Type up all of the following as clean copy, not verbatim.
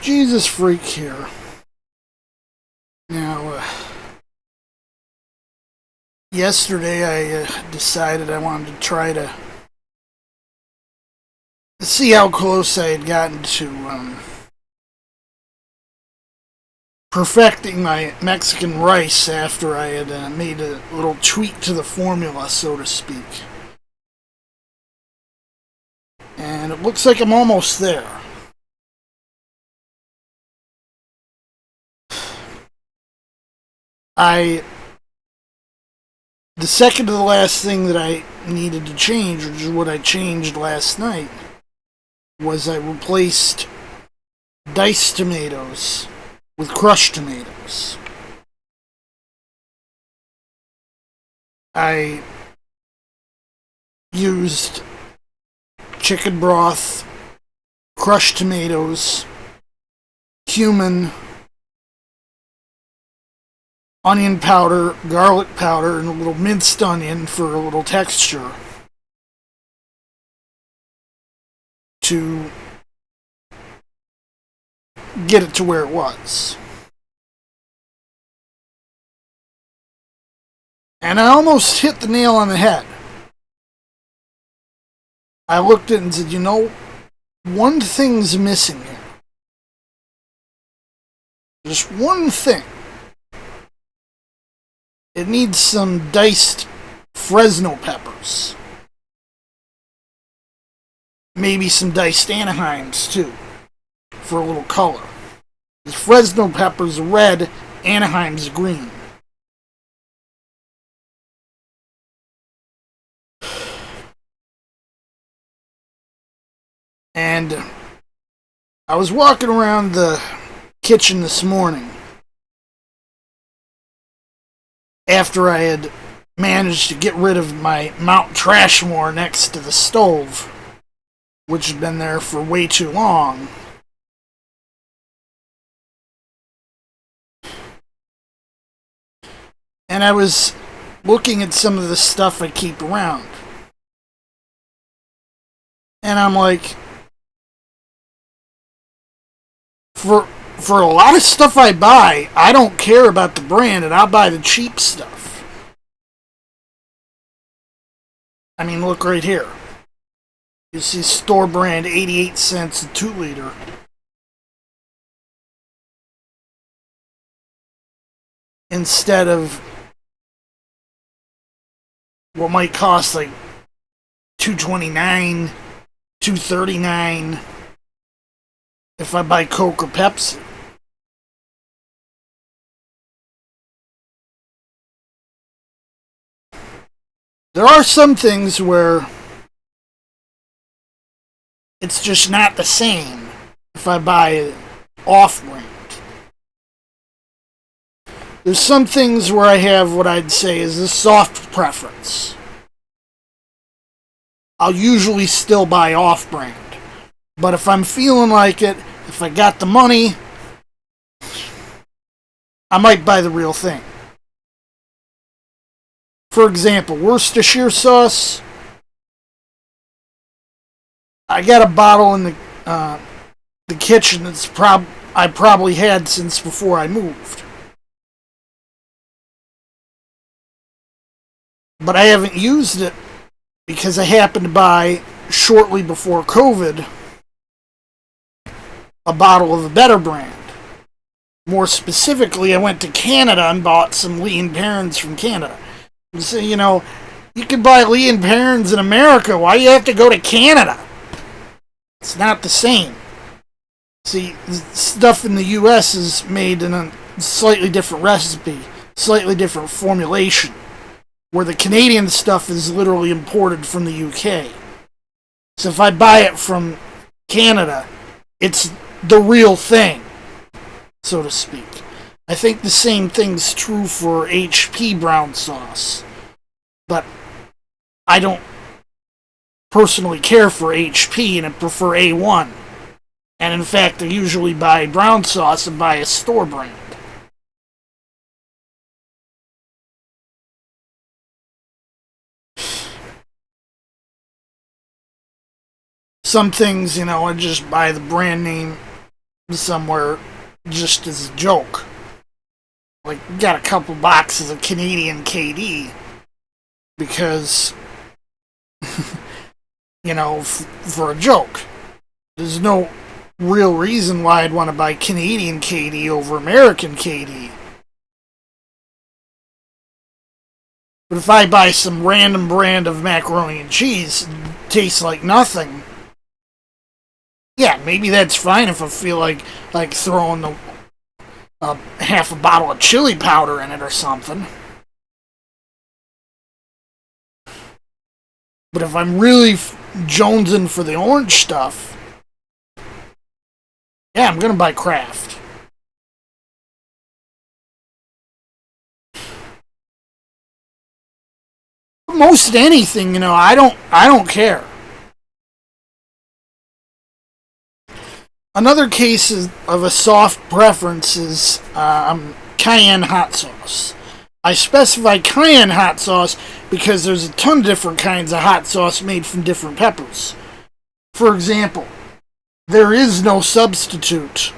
Jesus Freak here. Now, yesterday I decided I wanted to try to see how close I had gotten to perfecting my Mexican rice after I had made a little tweak to the formula, so to speak. And it looks like I'm almost there. I the second to the last thing that I needed to change, which is what I changed last night, was I replaced diced tomatoes with crushed tomatoes. I used chicken broth, crushed tomatoes, cumin, onion powder, garlic powder, and a little minced onion for a little texture to get it to where it was. And I almost hit the nail on the head. I looked at it and said, one thing's missing here. Just one thing. It needs some diced Fresno peppers. Maybe some diced Anaheims, too, for a little color. The Fresno pepper's red, Anaheim's green. And I was walking around the kitchen this morning after I had managed to get rid of my Mount Trashmore next to the stove, which had been there for way too long. And I was looking at some of the stuff I keep around. And I'm like, for a lot of stuff I buy, I don't care about the brand and I'll buy the cheap stuff. I mean, look right here. You see store brand 88 cents a 2 liter. Instead of what might cost like $2.29, $2.39 if I buy Coke or Pepsi. There are some things where it's just not the same if I buy off-brand. There's some things where I have what I'd say is a soft preference. I'll usually still buy off-brand. But if I'm feeling like it, if I got the money, I might buy the real thing. For example, Worcestershire sauce. I got a bottle in the kitchen that's I probably had since before I moved. But I haven't used it because I happened to buy, shortly before COVID, a bottle of a better brand. More specifically, I went to Canada and bought some Lee & Perrins from Canada. So, you can buy Lee & Perrins in America. Why do you have to go to Canada? It's not the same. See, stuff in the U.S. is made in a slightly different recipe, slightly different formulation, where the Canadian stuff is literally imported from the UK. So if I buy it from Canada, it's the real thing, so to speak. I think the same thing's true for HP brown sauce. But I don't personally care for HP and I prefer A1. And in fact, I usually buy brown sauce and buy a store brand. Some things, I just buy the brand name somewhere just as a joke. Like, got a couple boxes of Canadian KD because, for a joke. There's no real reason why I'd want to buy Canadian KD over American KD. But if I buy some random brand of macaroni and cheese, it tastes like nothing. Yeah, maybe that's fine if I feel like throwing half a bottle of chili powder in it or something. But if I'm really jonesing for the orange stuff, yeah, I'm gonna buy Kraft. Most anything, I don't care. Another case of a soft preference is cayenne hot sauce. I specify cayenne hot sauce because there's a ton of different kinds of hot sauce made from different peppers. For example, there is no substitute.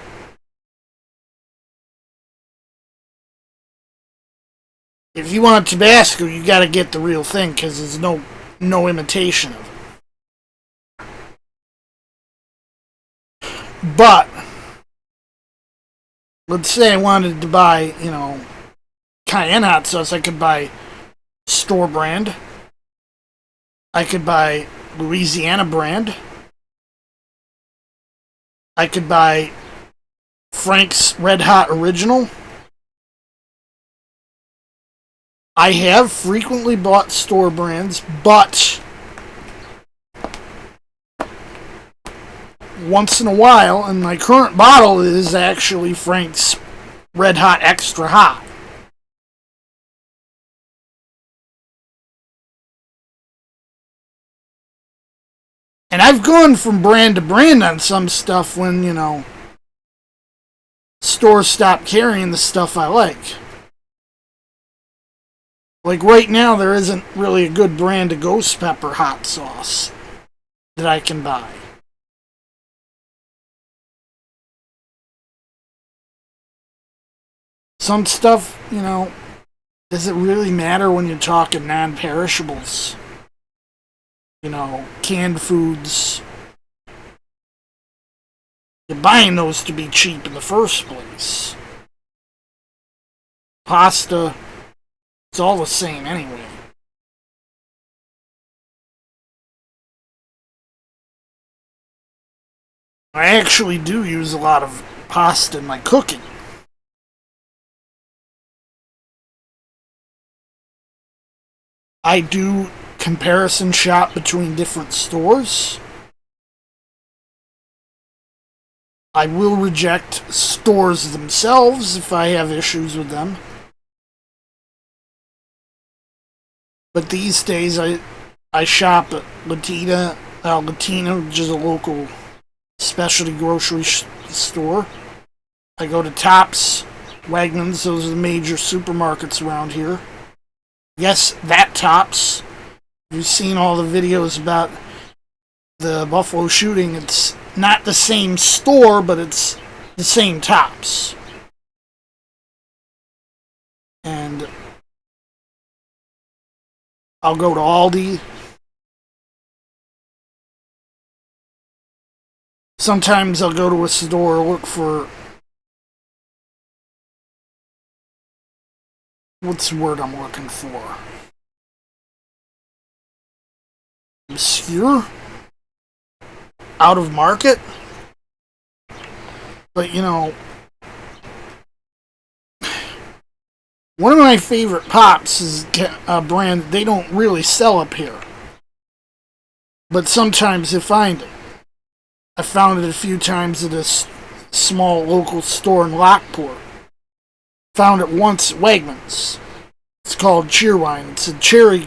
If you want Tabasco, you gotta get the real thing because there's no imitation of it. But let's say I wanted to buy, cayenne hot sauce. I could buy store brand. I could buy Louisiana brand. I could buy Frank's Red Hot Original. I have frequently bought store brands, but once in a while, and my current bottle is actually Frank's Red Hot Extra Hot. And I've gone from brand to brand on some stuff when, stores stop carrying the stuff I like. Like right now, there isn't really a good brand of ghost pepper hot sauce that I can buy. Some stuff, does it really matter when you're talking non-perishables? Canned foods. You're buying those to be cheap in the first place. Pasta, it's all the same anyway. I actually do use a lot of pasta in my cooking. I do comparison shop between different stores. I will reject stores themselves if I have issues with them. But these days I shop at Latina, which is a local specialty grocery store. I go to Tops, Wegmans, those are the major supermarkets around here. Yes, that Tops. You've seen all the videos about the Buffalo shooting. It's not the same store, but it's the same Tops. And I'll go to Aldi. Sometimes I'll go to a store, look for, what's the word I'm looking for? Obscure? Out of market? But one of my favorite pops is a brand they don't really sell up here. But sometimes you find it. I found it a few times at a small local store in Lockport. Found it once at Wegmans. It's called Cheerwine. It's a cherry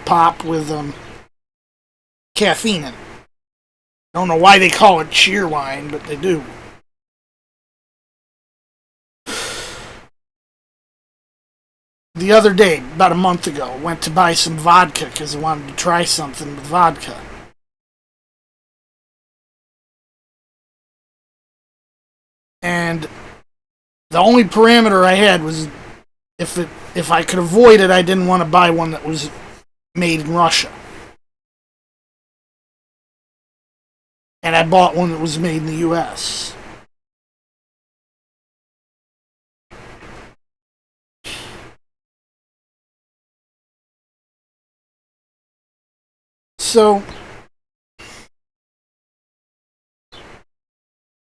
pop with caffeine in it. I don't know why they call it Cheerwine, but they do. The other day, about a month ago, went to buy some vodka because I wanted to try something with vodka. And the only parameter I had was if I could avoid it, I didn't want to buy one that was made in Russia. And I bought one that was made in the US. So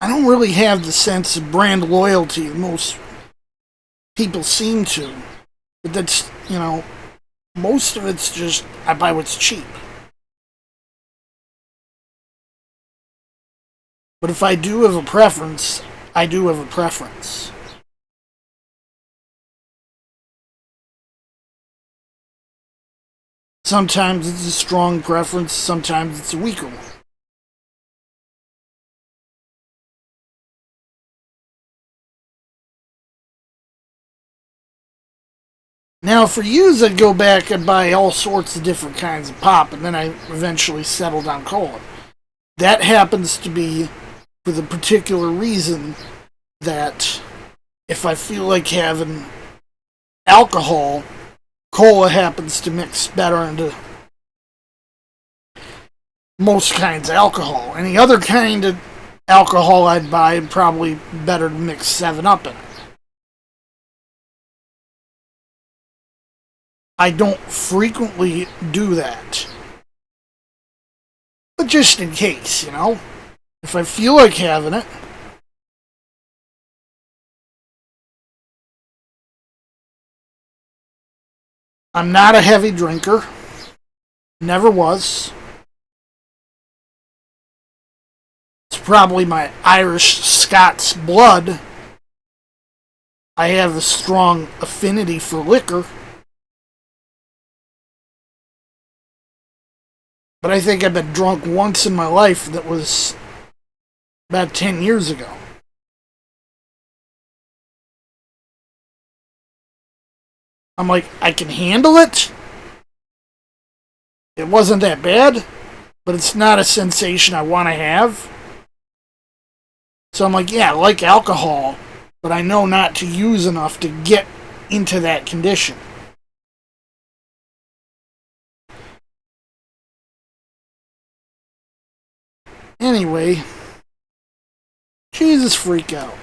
I don't really have the sense of brand loyalty that most people seem to. But that's, most of it's just I buy what's cheap. But if I do have a preference, I do have a preference. Sometimes it's a strong preference, sometimes it's a weaker one. Now, for years, I'd go back and buy all sorts of different kinds of pop, and then I eventually settled on cola. That happens to be for the particular reason that if I feel like having alcohol, cola happens to mix better into most kinds of alcohol. Any other kind of alcohol I'd buy, probably better to mix 7 Up in it. I don't frequently do that. But just in case, if I feel like having it. I'm not a heavy drinker. Never was. It's probably my Irish Scots blood. I have a strong affinity for liquor. But I think I've been drunk once in my life that was about 10 years ago. I'm like, I can handle it. It wasn't that bad, but it's not a sensation I want to have. So I'm like, yeah, I like alcohol, but I know not to use enough to get into that condition. Anyway, Jesus freak out.